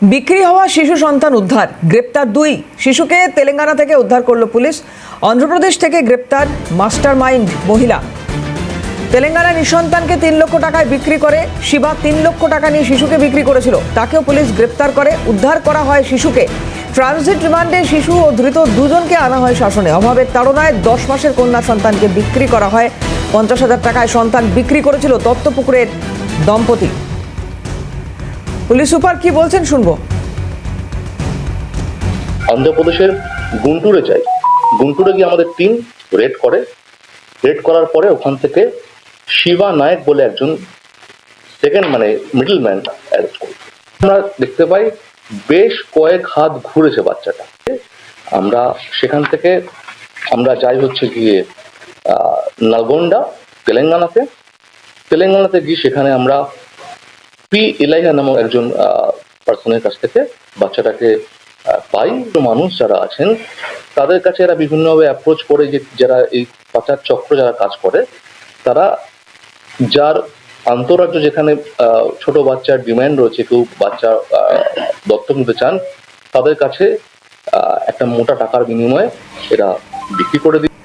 বিক্রি হওয়া শিশু সন্তান উদ্ধার, গ্রেপ্তার 2 শিশুকে তেলেঙ্গানা থেকে উদ্ধার করল পুলিশ। অন্ধ্রপ্রদেশ থেকে গ্রেপ্তার মাস্টারমাইন্ড মহিলা। তেলেঙ্গানায় নিঃসন্তানকে 3 লক্ষ টাকায় বিক্রি করে শিবা 3 লক্ষ টাকা নিয়ে শিশুকে বিক্রি করেছিল, তাকেও পুলিশ গ্রেপ্তার করে। উদ্ধার করা হয় শিশুকে। ট্রানজিট রিমান্ডে শিশু ও ধৃত দুজনকে আনা হয় শাসনে। অভাবের তাড়নায় 10 মাসের কন্যা সন্তানকে বিক্রি করা হয়। 50,000 টাকায় সন্তান বিক্রি করেছিল দত্তপুকুরের দম্পতি। পুলিশ সুপার কি বলছেন শুনবো। অন্ধ্রপ্রদেশের গুন্টুরে যাই, গুন্টুরে গিয়ে আমাদের টিম রেড করার পরে ওখান থেকে শিবা নায়ক বলে একজন সেকেন্ড মিডল ম্যান অ্যারেস্ট করি। আমরা দেখতে পাই বেশ কয়েক হাত ঘুরেছে বাচ্চাটা। আমরা সেখান থেকে যাই হচ্ছে গিয়ে নালগোন্ডা তেলেঙ্গানাতে গিয়ে সেখানে আমরা পি ইলাইহা নামক একজন পার্সনের কাছ থেকে বাচ্চাটাকে পাই। মানুষ যারা আছেন তাদের কাছে এরা বিভিন্নভাবে অ্যাপ্রোচ করে, যে যারা এই পাচার চক্র যারা কাজ করে, তারা যার আন্তঃরাজ্য যেখানে ছোট বাচ্চার ডিমান্ড রয়েছে, কেউ বাচ্চা দত্তক নিতে চান, তাদের কাছে একটা মোটা টাকার বিনিময়ে এরা বিক্রি করে দিচ্ছে।